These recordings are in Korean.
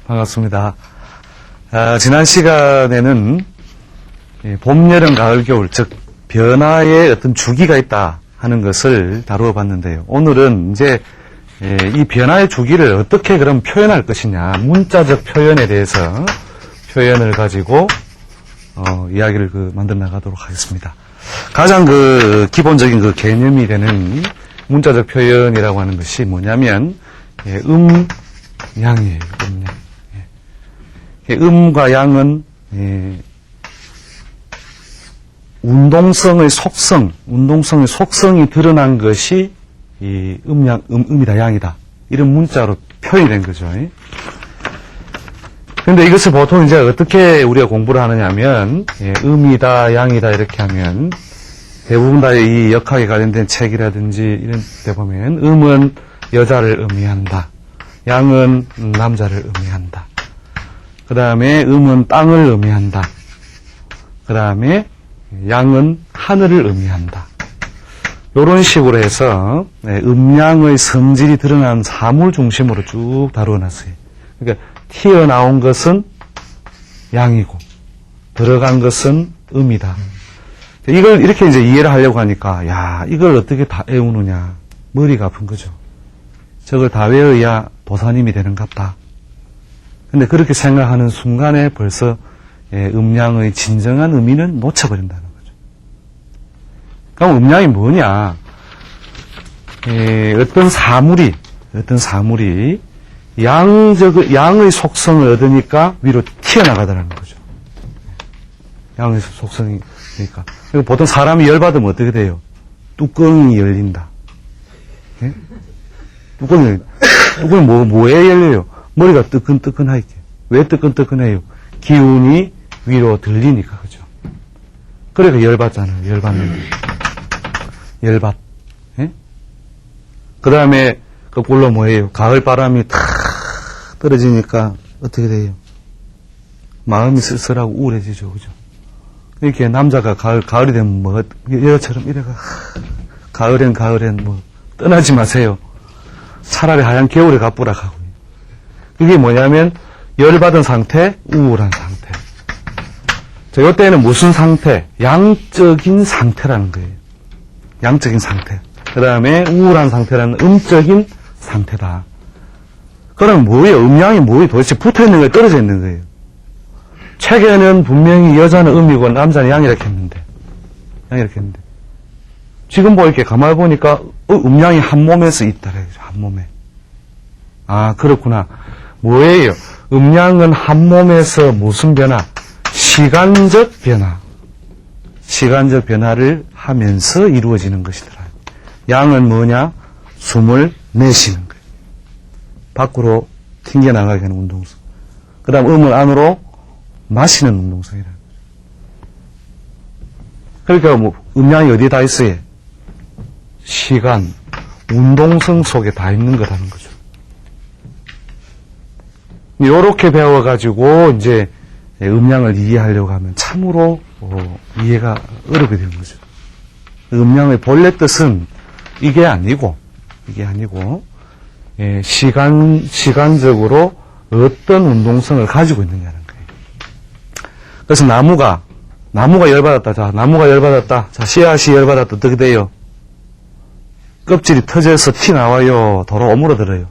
반갑습니다. 지난 시간에는 봄, 여름, 가을, 겨울, 즉 변화의 어떤 주기가 있다 하는 것을 다루어 봤는데요. 오늘은 이제 이 변화의 주기를 어떻게 그럼 표현할 것이냐, 문자적 표현에 대해서 표현을 가지고 이야기를 만들어 나가도록 하겠습니다. 가장 기본적인 개념이 되는 문자적 표현이라고 하는 것이 뭐냐면 양이에요. 음양. 음과 양은 운동성의 속성이 드러난 것이 이 음이다, 양이다. 이런 문자로 표현이 된 거죠. 근데 이것을 보통 이제 어떻게 우리가 공부를 하느냐 하면, 음이다, 양이다, 이렇게 하면, 대부분 다 이 역학에 관련된 책이라든지 이런 데 보면, 음은 여자를 의미한다. 양은 남자를 의미한다. 그 다음에 음은 땅을 의미한다. 그 다음에 양은 하늘을 의미한다. 이런 식으로 해서 음양의 성질이 드러난 사물 중심으로 쭉 다루어놨어요. 그러니까 튀어나온 것은 양이고 들어간 것은 음이다. 이걸 이렇게 이제 이해를 하려고 하니까 야, 이걸 어떻게 다 외우느냐. 머리가 아픈 거죠. 저걸 다 외워야 도사님이 되는갑다. 근데 그렇게 생각하는 순간에 벌써 음양의 진정한 의미는 놓쳐버린다는 거죠. 그럼 음양이 뭐냐? 어떤 사물이 양의 속성을 얻으니까 위로 튀어나가더라는 거죠. 양의 속성이, 그러니까. 보통 사람이 열받으면 어떻게 돼요? 뚜껑이 열린다. 예? 뚜껑이 뭐에 열려요? 머리가 뜨끈뜨끈하게. 왜 뜨끈뜨끈해요? 기운이 위로 들리니까, 그죠? 그러니까 열받잖아요. 열받는. 열받. 예? 그 다음에, 거꾸로 뭐예요? 가을 바람이 탁 떨어지니까 어떻게 돼요? 마음이 쓸쓸하고 우울해지죠, 그죠? 이렇게 남자가 가을이 되면 뭐, 여자처럼 이래가, 가을엔 뭐, 떠나지 마세요. 차라리 하얀 겨울에 가쁘라 하고. 그게 뭐냐면, 열받은 상태, 우울한 상태. 자, 이때는 무슨 상태? 양적인 상태라는 거예요. 양적인 상태. 그 다음에 우울한 상태라는 음적인 상태다. 그럼 뭐예요? 음양이 뭐예요? 도대체 붙어 있는 거예요? 떨어져 있는 거예요? 책에는 분명히 여자는 음이고 남자는 양이라고 했는데. 지금 이렇게 가만히 보니까, 음양이 한 몸에서 있다래요. 한 몸에. 아, 그렇구나. 뭐예요? 음양은 한 몸에서 무슨 변화? 시간적 변화를 하면서 이루어지는 것이더라. 양은 뭐냐? 숨을 내쉬는 거예요. 밖으로 튕겨나가게 하는 운동성. 그 다음 음을 안으로 마시는 운동성이라는 거죠. 그러니까 음양이 어디에 다 있어요? 시간, 운동성 속에 다 있는 거라는 거죠. 요렇게 배워가지고, 이제, 음양을 이해하려고 하면 참으로, 이해가 어렵게 되는 거죠. 음양의 본래 뜻은 이게 아니고, 시간적으로 어떤 운동성을 가지고 있느냐는 거예요. 그래서 나무가 열받았다. 자, 나무가 열받았다. 자, 씨앗이 열받았다. 어떻게 돼요? 껍질이 터져서 티 나와요. 도로 오므러들어요.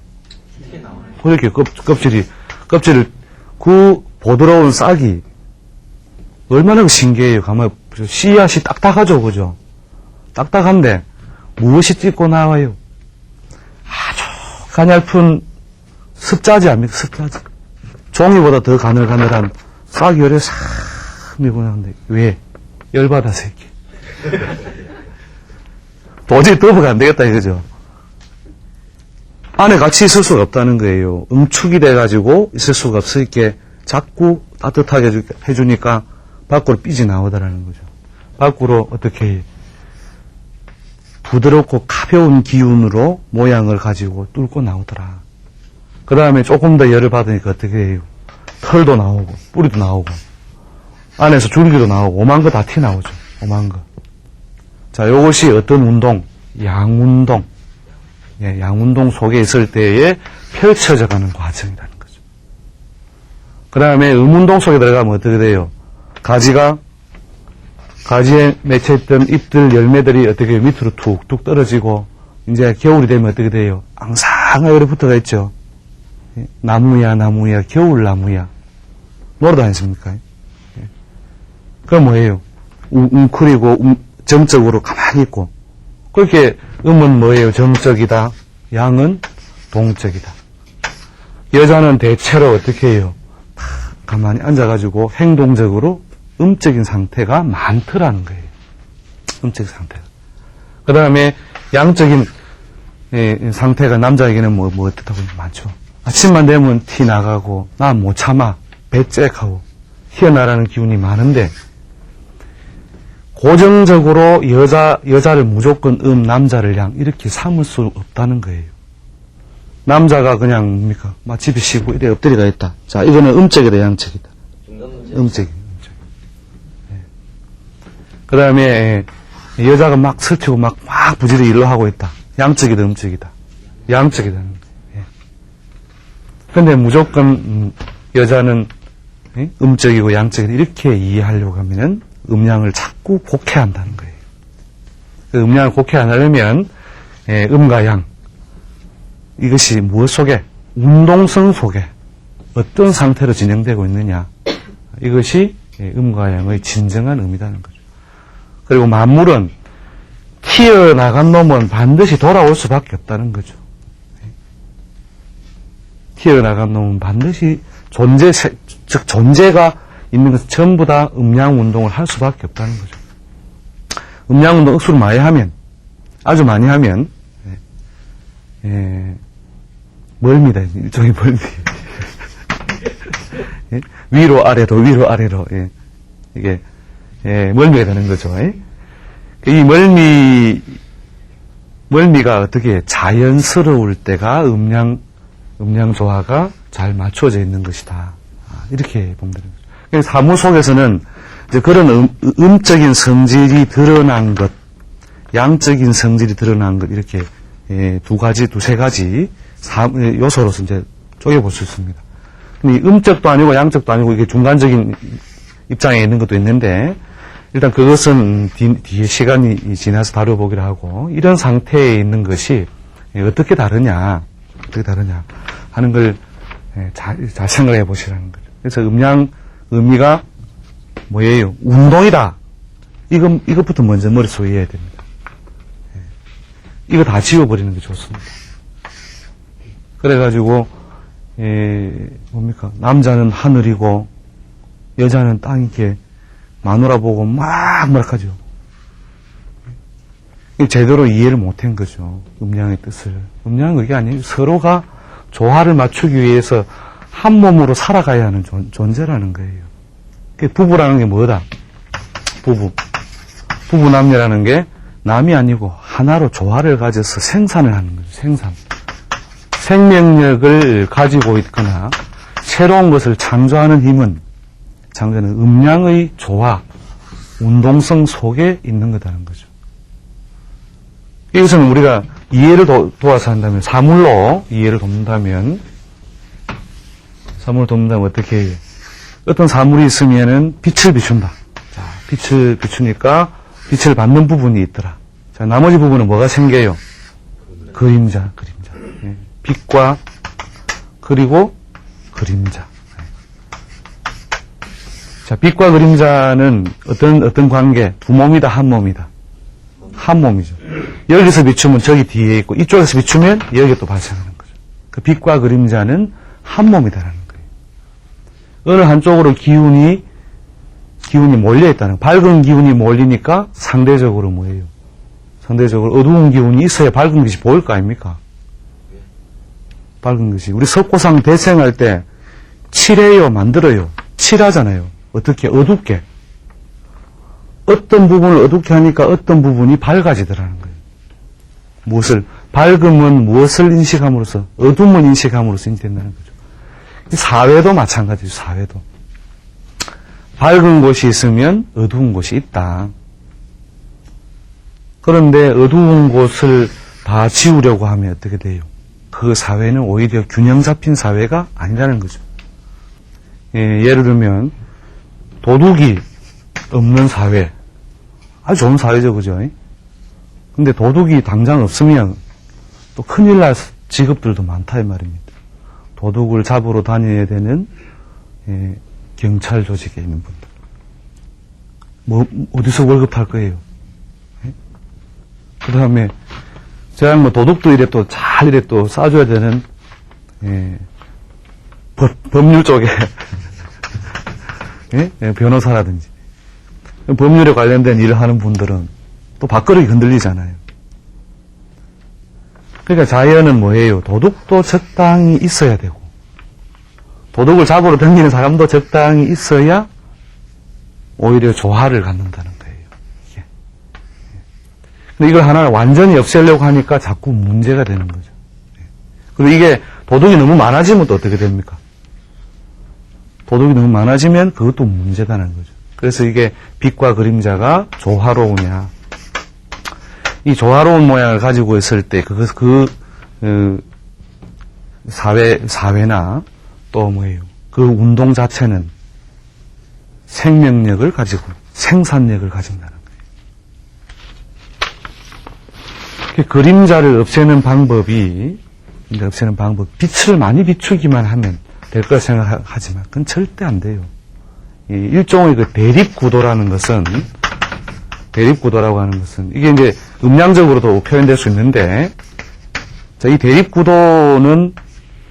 그렇게 껍질을, 보드러운 싹이, 얼마나 신기해요. 가만히, 씨앗이 딱딱하죠, 그죠? 딱딱한데, 무엇이 찢고 나와요? 아주 가냘픈 습자지 아닙니까? 습자지. 종이보다 더 가늘가늘한 싹이 열에 싹 밀고 나오는데, 왜? 열받아서 이렇게. 도저히 더블가 안 되겠다, 이거죠? 안에 같이 있을 수가 없다는 거예요. 응축이 돼가지고 있을 수가 없어. 이렇게 자꾸 따뜻하게 해주니까 밖으로 삐지 나오더라는 거죠. 밖으로 어떻게 부드럽고 가벼운 기운으로 모양을 가지고 뚫고 나오더라. 그 다음에 조금 더 열을 받으니까 어떻게 해요? 털도 나오고, 뿌리도 나오고, 안에서 줄기도 나오고, 오만 거 다 튀어나오죠. 오만 거. 자, 요것이 어떤 운동? 양운동. 양운동 속에 있을 때에 펼쳐져 가는 과정이라는 거죠. 그 다음에 음운동 속에 들어가면 어떻게 돼요? 가지에 맺혀있던 잎들, 열매들이 어떻게 밑으로 툭툭 떨어지고, 이제 겨울이 되면 어떻게 돼요? 앙상하게 붙어가 있죠. 나무야, 겨울나무야. 노래도 아니십니까? 그럼 뭐예요? 웅크리고, 정적으로 가만히 있고. 그렇게 음은 뭐예요? 정적이다. 양은 동적이다. 여자는 대체로 어떻게 해요? 가만히 앉아가지고 행동적으로 음적인 상태가 많더라는 거예요. 음적 상태가. 그 다음에 양적인 상태가 남자에게는 뭐 어떻다고 많죠. 아침만 되면 티 나가고, 나 못 참아, 배째하고, 희어나라는 기운이 많은데, 고정적으로 여자를 무조건 남자를 양, 이렇게 삼을 수 없다는 거예요. 남자가 그냥 뭡니까? 막 집에 쉬고 이래 엎드리가 있다. 자, 이거는 음적이다, 양적이다. 음적이. 네. 그 다음에 여자가 막 설치고 막 부지런히 일로 하고 있다. 양적이다, 음적이다. 양적이다. 예. 근데 무조건 여자는 음적이고 양적이다. 이렇게 이해하려고 하면은 음양을 자꾸 곡해한다는 거예요. 그 음양을 곡해 안 하려면 음과 양, 이것이 무엇 속에? 운동성 속에 어떤 상태로 진행되고 있느냐. 이것이 음과 양의 진정한 의미라는 거죠. 그리고 만물은 튀어나간 놈은 반드시 돌아올 수밖에 없다는 거죠. 튀어나간 놈은 반드시 존재가 있는 것은 전부 다 음양 운동을 할 수밖에 없다는 거죠. 음양 운동 억수로 많이 하면, 아주 많이 하면, 멀미다. 일종의 멀미. 위로 아래로, 이게, 멀미가 되는 거죠. 이 멀미가 어떻게 자연스러울 때가 음양 조화가 잘 맞춰져 있는 것이다. 이렇게 보면 되는 거죠. 그래서 사무 속에서는 이제 그런 음적인 성질이 드러난 것, 양적인 성질이 드러난 것, 이렇게 두세 가지 요소로서 이제 쪼개볼 수 있습니다. 근데 음적도 아니고 양적도 아니고 이게 중간적인 입장에 있는 것도 있는데, 일단 그것은 뒤에 시간이 지나서 다뤄보기로 하고, 이런 상태에 있는 것이 어떻게 다르냐 하는 걸 잘 생각해 보시라는 거죠. 그래서 음양, 의미가 뭐예요? 운동이다. 이것부터 먼저 머릿속에 이해해야 됩니다. 이거 다 지워버리는 게 좋습니다. 그래가지고, 뭡니까? 남자는 하늘이고, 여자는 땅 이렇게 마누라 보고 막 하죠. 제대로 이해를 못한 거죠. 음양의 뜻을. 음양은 그게 아니에요. 서로가 조화를 맞추기 위해서 한 몸으로 살아가야 하는 존재라는 거예요. 부부라는 게 뭐다? 부부남녀라는 게 남이 아니고 하나로 조화를 가져서 생산을 하는 거죠. 생산. 생명력을 가지고 있거나 새로운 것을 창조하는 힘은 음양의 조화, 운동성 속에 있는 거다는 거죠. 이것은 우리가 이해를 도와서 한다면, 사물로 이해를 돕는다면 어떻게 해요? 어떤 사물이 있으면은 빛을 비춘다. 자, 빛을 비추니까 빛을 받는 부분이 있더라. 자, 나머지 부분은 뭐가 생겨요? 그림자. 예. 빛과 그리고 그림자. 자, 빛과 그림자는 어떤 관계? 두 몸이다, 한 몸이다. 한 몸이죠. 여기서 비추면 저기 뒤에 있고, 이쪽에서 비추면 여기 또 발생하는 거죠. 그 빛과 그림자는 한 몸이다라는 거예요. 어느 한쪽으로 기운이 몰려있다는, 밝은 기운이 몰리니까 상대적으로 뭐예요? 상대적으로 어두운 기운이 있어야 밝은 것이 보일 거 아닙니까? 밝은 것이. 우리 석고상 대생할 때 칠해요, 만들어요. 칠하잖아요. 어떻게? 어둡게. 어떤 부분을 어둡게 하니까 어떤 부분이 밝아지더라는 거예요. 무엇을? 밝음은 무엇을 인식함으로써, 어둠을 인식함으로써 인식된다는 거죠. 사회도 마찬가지죠. 사회도. 밝은 곳이 있으면 어두운 곳이 있다. 그런데 어두운 곳을 다 지우려고 하면 어떻게 돼요? 그 사회는 오히려 균형 잡힌 사회가 아니라는 거죠. 예를 들면 도둑이 없는 사회, 아주 좋은 사회죠, 그죠? 근데 도둑이 당장 없으면 또 큰일 날 직업들도 많다 이 말입니다. 도둑을 잡으러 다녀야 되는 경찰 조직에 있는 분들. 뭐 어디서 월급 탈 거예요? 그 다음에 제가 뭐 도둑도 이래 또 잘 이래 또 싸줘야 되는 법률 쪽에 변호사라든지 법률에 관련된 일을 하는 분들은 또 밥그릇이 흔들리잖아요. 그러니까 자연은 뭐예요? 도둑도 적당히 있어야 되고 도둑을 잡으러 다니는 사람도 적당히 있어야 오히려 조화를 갖는다는 거예요. 이게. 근데 이걸 하나 완전히 없애려고 하니까 자꾸 문제가 되는 거죠. 그리고 이게 도둑이 너무 많아지면 또 어떻게 됩니까? 도둑이 너무 많아지면 그것도 문제다는 거죠. 그래서 이게 빛과 그림자가 조화로우냐. 이 조화로운 모양을 가지고 있을 때 사회나 또 뭐예요? 그 운동 자체는 생명력을 가지고 생산력을 가진다는 거예요. 그림자를 없애는 방법이 빛을 많이 비추기만 하면 될 거라 생각하지만 그건 절대 안 돼요. 일종의 그 대립구도라는 것은 대립구도라고 하는 것은 이게 이제 음양적으로도 표현될 수 있는데 이 대립구도는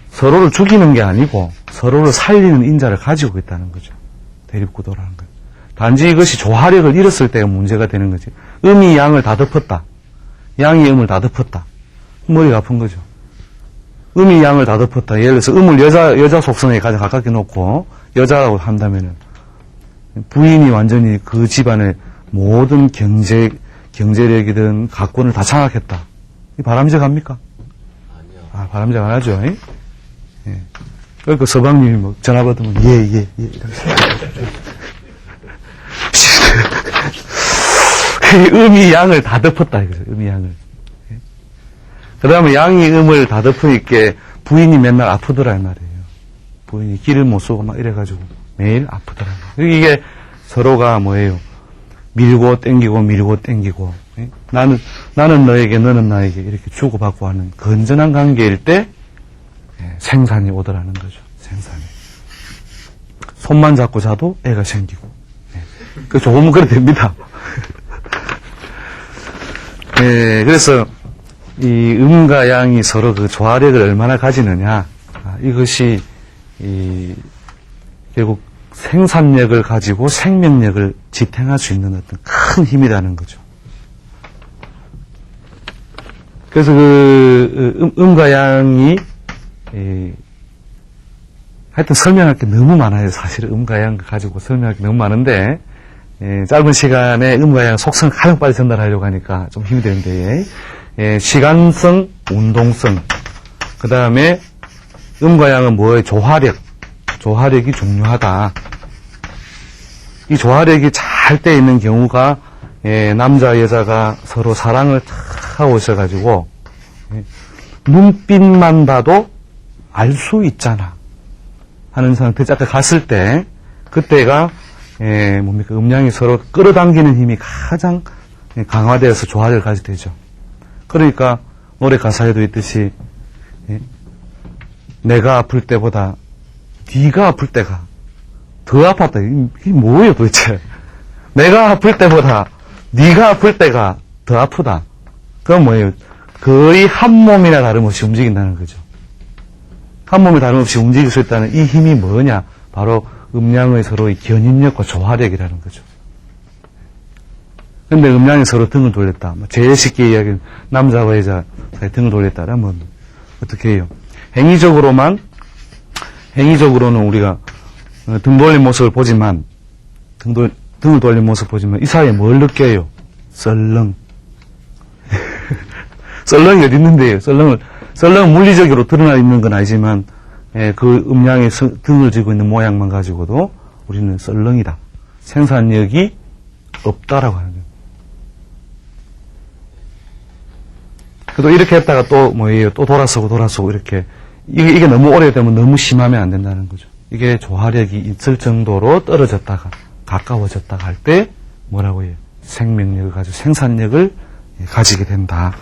서로를 죽이는 게 아니고 서로를 살리는 인자를 가지고 있다는 거죠. 대립구도라는 것. 단지 이것이 조화력을 잃었을 때가 문제가 되는 거지. 음이 양을 다 덮었다. 양이 음을 다 덮었다. 머리가 아픈 거죠. 음이 양을 다 덮었다. 예를 들어서 음을 여자 속성에 가장 가깝게 놓고 여자라고 한다면은 부인이 완전히 그 집안의 모든 경제력이든 가권을 다 장악했다. 이 바람직합니까? 아니요. 바람직 안 하죠. 예. 그러니까 서방님이 뭐 전화 받으면 예. 음이 양을 다 덮었다 이거죠. 음이 양을. 그 다음에 양이 음을 다 덮으니까 부인이 맨날 아프더라 이 말이에요. 부인이 길을 못 쓰고 막 이래가지고 매일 아프더라. 이게 서로가 뭐예요? 밀고 땡기고 나는 너에게 너는 나에게 이렇게 주고받고 하는 건전한 관계일 때 생산이 오더라는 거죠. 생산이. 손만 잡고 자도 애가 생기고. 그 조금은 그래 됩니다. 그래서 이 음과 양이 서로 그 조화력을 얼마나 가지느냐. 이것이 결국 생산력을 가지고 생명력을 지탱할 수 있는 어떤 큰 힘이라는 거죠. 그래서 음과 양이 하여튼 설명할 게 너무 많아요. 사실 음과 양 가지고 설명할 게 너무 많은데 짧은 시간에 음과 양 속성을 가장 빨리 전달하려고 하니까 좀 힘이 되는데 시간성, 운동성, 그 다음에 음과 양은 뭐예요? 조화력이 중요하다. 이 조화력이 잘 돼 있는 경우가 남자 여자가 서로 사랑을 탁 하고 있어가지고 눈빛만 봐도 알 수 있잖아 하는 상태 딱 갔을 때 그때가 뭡니까? 음양이 서로 끌어당기는 힘이 가장 강화되어서 조화를 가지게 되죠. 그러니까 노래 가사에도 있듯이 내가 아플 때보다 네가 아플 때가 더 아팠다. 이게 뭐예요 도대체? 내가 아플 때보다 네가 아플 때가 더 아프다. 그건 뭐예요? 거의 한 몸이나 다름없이 움직인다는 거죠. 한 몸이 다름없이 움직일 수 있다는 이 힘이 뭐냐? 바로 음양의 서로의 견인력과 조화력이라는 거죠. 근데 음양이 서로 등을 돌렸다. 제일 쉽게 이야기하는 남자와 여자 사이 등을 돌렸다라면 어떻게 해요? 행위적으로는 우리가 등 돌린 모습을 보지만 등을 돌린 모습을 보지만 이 사이에 뭘 느껴요? 썰렁. 썰렁이 어디 있는데요? 썰렁은 물리적으로 드러나 있는 건 아니지만 그 음양의 등을 쥐고 있는 모양만 가지고도 우리는 썰렁이다. 생산력이 없다라고 하는 거예요. 그래도 이렇게 했다가 또 뭐예요? 또 돌아서고 이렇게 이게 너무 오래되면 너무 심하면 안 된다는 거죠. 이게 조화력이 있을 정도로 떨어졌다가 가까워졌다가 할 때 뭐라고 해요? 생명력을 가지고 생산력을 가지게 된다.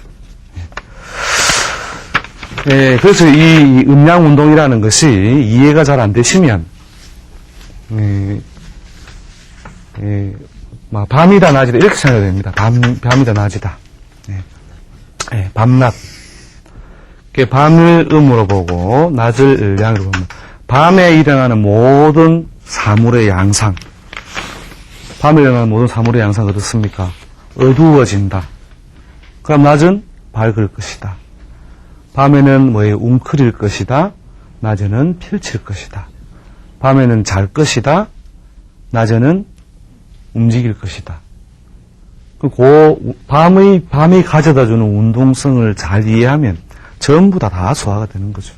그래서 이 음양 운동이라는 것이 이해가 잘 안 되시면 밤이다 낮이다 이렇게 생각해야 됩니다. 밤이다 낮이다. 밤낮. 밤을 음으로 보고 낮을 양으로 보면 밤에 일어나는 모든 사물의 양상. 밤에 일어나는 모든 사물의 양상 어떻습니까? 어두워진다. 그럼 낮은 밝을 것이다. 밤에는 뭐예요? 웅크릴 것이다. 낮에는 펼칠 것이다. 밤에는 잘 것이다. 낮에는 움직일 것이다. 그 밤이 가져다주는 운동성을 잘 이해하면 전부 다 소화가 되는 거죠.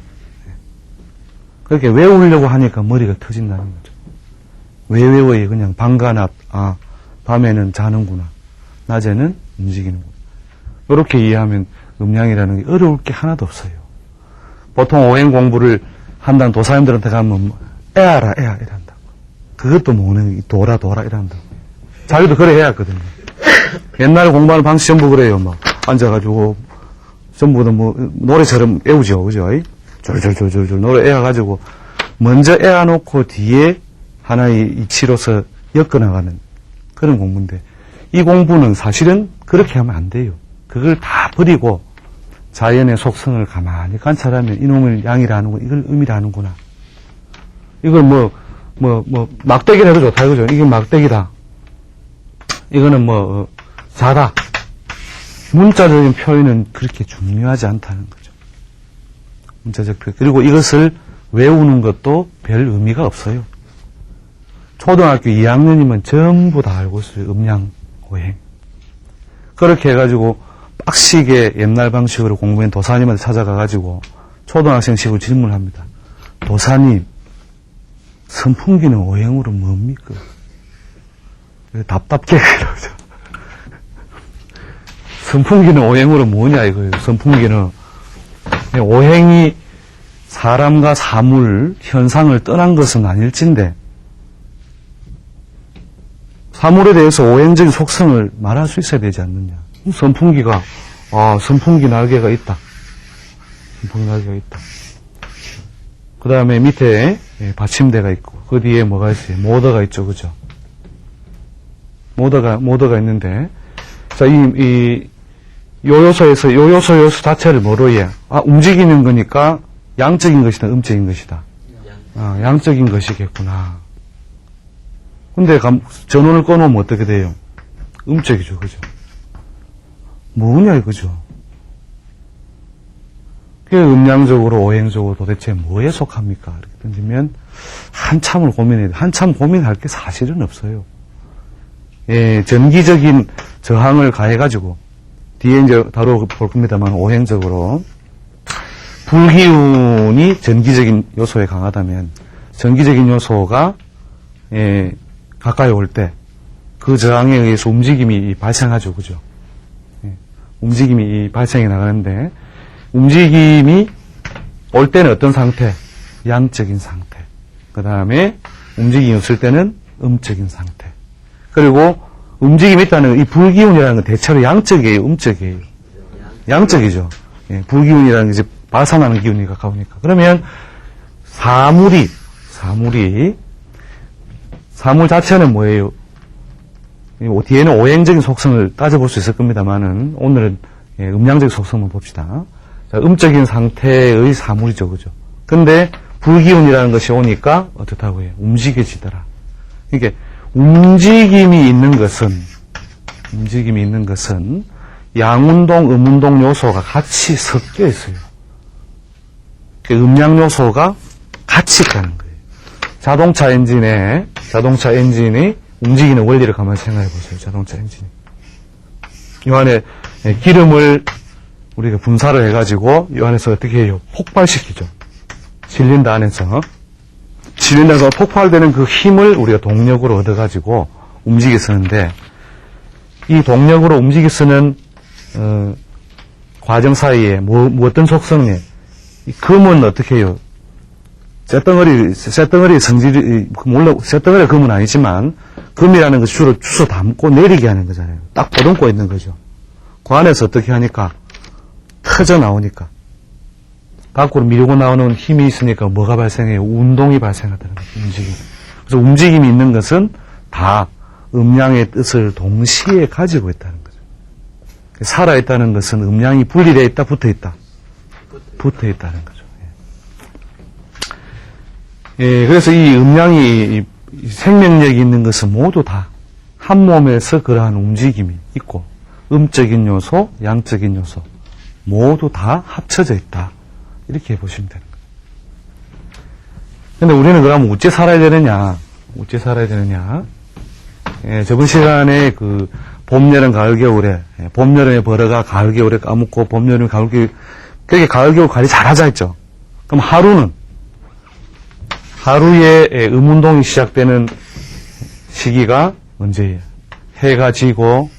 그렇게 외우려고 하니까 머리가 터진다는 거죠. 왜 외워요? 그냥 밤과 낮, 밤에는 자는구나. 낮에는 움직이는구나. 이렇게 이해하면 음양이라는 게 어려울 게 하나도 없어요. 보통 오행 공부를 한다는 도사님들한테 가면 애아라 이란다고. 그것도 모르는 도라 이란다고. 자기도 그래 해야 했거든요. 옛날에 공부하는 방식 전부 그래요. 막 앉아가지고 전부 다 노래처럼 애우죠, 그죠? 졸졸졸졸 노래 애워가지고 먼저 애워놓고 뒤에 하나의 이치로서 엮어나가는 그런 공부인데 이 공부는 사실은 그렇게 하면 안 돼요. 그걸 다 버리고 자연의 속성을 가만히 관찰하면 이놈을 양이라 하는구나, 이걸 음이라 하는구나. 이걸 막대기라 해도 좋다, 그죠? 이게 막대기다. 이거는 자다. 문자적인 표현은 그렇게 중요하지 않다는 거죠. 문자적 표현. 그리고 이것을 외우는 것도 별 의미가 없어요. 초등학교 2학년이면 전부 다 알고 있어요. 음양, 오행. 그렇게 해가지고 빡시게 옛날 방식으로 공부한 도사님한테 찾아가가지고 초등학생식으로 질문을 합니다. 도사님, 선풍기는 오행으로 뭡니까? 답답게 그러죠. 선풍기는 오행으로 뭐냐 이거예요. 선풍기는 오행이 사람과 사물, 현상을 떠난 것은 아닐진데 사물에 대해서 오행적인 속성을 말할 수 있어야 되지 않느냐. 선풍기가 선풍기 날개가 있다. 선풍기 날개가 있다. 그 다음에 밑에 받침대가 있고 그 뒤에 뭐가 있어요? 모터가 있죠, 그죠? 모터가 있는데 자, 요 요소 자체를 뭐로 해? 움직이는 거니까 양적인 것이다, 음적인 것이다. 양적인 것이겠구나. 근데 전원을 꺼놓으면 어떻게 돼요? 음적이죠, 그죠? 뭐냐 이거죠. 그게 음양적으로 오행적으로 도대체 뭐에 속합니까? 이렇게 던지면 한참을 고민해야 돼. 한참 고민할 게 사실은 없어요. 전기적인 저항을 가해가지고 뒤에 이제 다뤄볼 겁니다만 오행적으로 불기운이 전기적인 요소에 강하다면 전기적인 요소가 가까이 올 때 그 저항에 의해서 움직임이 발생하죠, 그죠? 움직임이 발생해 나가는데 움직임이 올 때는 어떤 상태? 양적인 상태. 그 다음에 움직임이 없을 때는 음적인 상태. 그리고 움직임이 있다는 이 불기운이라는 건 대체로 양적이에요, 음적이에요? 양적이죠. 불기운이라는 게 이제 발산하는 기운이 가까우니까. 그러면 사물 자체는 뭐예요? 뒤에는 오행적인 속성을 따져볼 수 있을 겁니다만은 오늘은 음양적인 속성만 봅시다. 자, 음적인 상태의 사물이죠, 그죠? 근데 불기운이라는 것이 오니까 어떻다고 해요? 움직여지더라. 이게 움직임이 있는 것은 양운동, 음운동 요소가 같이 섞여 있어요. 음양 요소가 같이 있다는 거예요. 자동차 엔진이 움직이는 원리를 가만히 생각해 보세요. 자동차 엔진이. 이 안에 기름을 우리가 분사를 해가지고 이 안에서 어떻게 해요? 폭발시키죠. 실린더 안에서. 실린더가 폭발되는 그 힘을 우리가 동력으로 얻어가지고 움직여 쓰는데 이 동력으로 움직여 쓰는 과정 사이에 어떤 속성에 금은 어떻게 해요? 쇳덩어리 성질이, 물론 쇳덩어리 금은 아니지만, 금이라는 것이 주로 주워 담고 내리게 하는 거잖아요. 딱 보듬고 있는 거죠. 그 안에서 어떻게 하니까, 터져 나오니까. 밖으로 밀고 나오는 힘이 있으니까 뭐가 발생해요? 운동이 발생하다는 거죠. 움직임. 그래서 움직임이 있는 것은 다 음양의 뜻을 동시에 가지고 있다는 거죠. 살아있다는 것은 음양이 분리되어 있다, 붙어 있다? 붙어 있다는 거죠. 예, 그래서 이 음양이 생명력이 있는 것은 모두 다 한 몸에서 그러한 움직임이 있고 음적인 요소, 양적인 요소 모두 다 합쳐져 있다. 이렇게 보시면 되는 거예요. 근데 우리는 그러면 어째 살아야 되느냐? 어째 살아야 되느냐? 예, 저번 시간에 그 봄, 여름, 가을, 겨울에 봄, 여름에 벌어가 가을, 겨울에 까먹고 봄, 여름, 가을, 겨울 그렇게 가을, 겨울 관리 잘하자 했죠. 그럼 하루에 음운동이 시작되는 시기가 언제예요? 해가 지고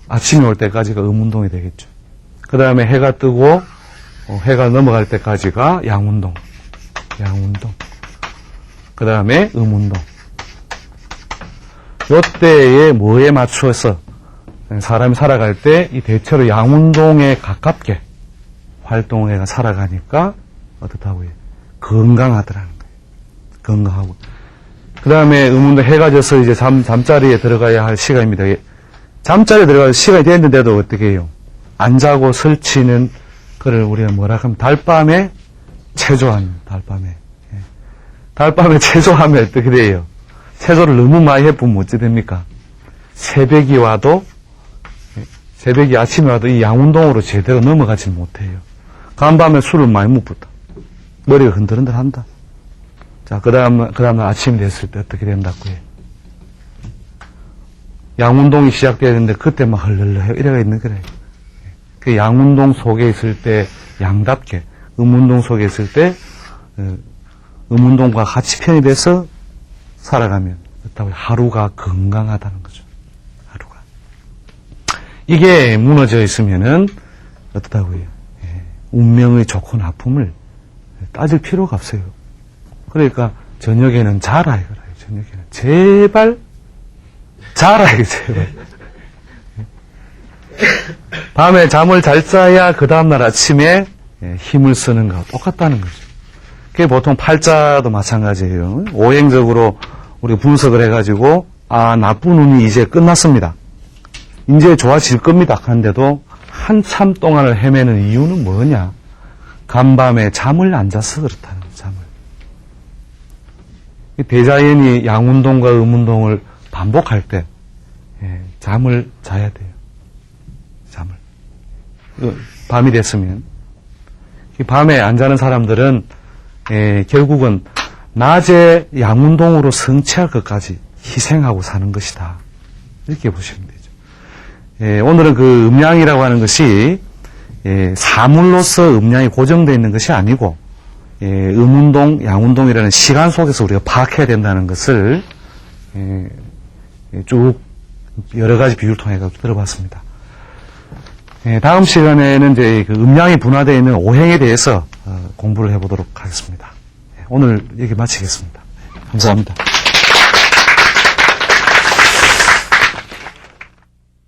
아침이 올 때까지가 음운동이 되겠죠. 그 다음에 해가 뜨고 해가 넘어갈 때까지가 양운동. 그 다음에 음운동. 요때에 뭐에 맞추어서 사람이 살아갈 때 이 대체로 양운동에 가깝게 활동해가 살아가니까 어떻다고요? 건강하더라는 거예요. 건강하고. 그 다음에 음운동 해가 져서 이제 잠자리에 들어가야 할 시간입니다. 잠자리에 들어갈 시간이 됐는데도 어떻게 해요? 안 자고 설치는 그걸 우리가 뭐라 하면 달밤에 체조하는 달밤에 체조하면 어떻게 돼요? 체조를 너무 많이 해보면 어찌 됩니까? 새벽이 아침에 와도 이 양운동으로 제대로 넘어가지 못해요. 간밤에 술을 많이 못 붙다. 머리가 흔들흔들 한다. 자, 그 다음날 아침이 됐을 때 어떻게 된다고요? 양운동이 시작돼야 되는데 그때 막 헐렁헐렁 이래가 있는 거래요. 그 양운동 속에 있을 때 양답게, 음운동 속에 있을 때 음운동과 같이 편입돼서 살아가면 하루가 건강하다는 거죠. 하루가. 이게 무너져 있으면은 어떻다고요? 운명의 좋고 나쁨을 따질 필요가 없어요. 그러니까 저녁에는 자라 이거라요. 저녁에는 제발 자라 이거 제발. 밤에 잠을 잘 자야 그 다음날 아침에 힘을 쓰는 거와 똑같다는 거죠. 그게 보통 팔자도 마찬가지예요. 오행적으로 우리가 분석을 해가지고 나쁜 운이 이제 끝났습니다. 이제 좋아질 겁니다. 하는데도 한참 동안을 헤매는 이유는 뭐냐? 간밤에 잠을 안 자서 그렇다는 거예요. 잠을. 대자연이 양운동과 음운동을 반복할 때 잠을 자야 돼요. 잠을. 밤이 됐으면. 밤에 안 자는 사람들은 결국은 낮에 양운동으로 성취할 것까지 희생하고 사는 것이다. 이렇게 보시면 되죠. 오늘은 그 음양이라고 하는 것이 사물로서 음양이 고정되어 있는 것이 아니고 음운동, 양운동이라는 시간 속에서 우리가 파악해야 된다는 것을 쭉 여러 가지 비유를 통해 들어봤습니다. 다음 시간에는 이제 그 음양이 분화되어 있는 오행에 대해서 공부를 해보도록 하겠습니다. 오늘 여기 마치겠습니다. 감사합니다.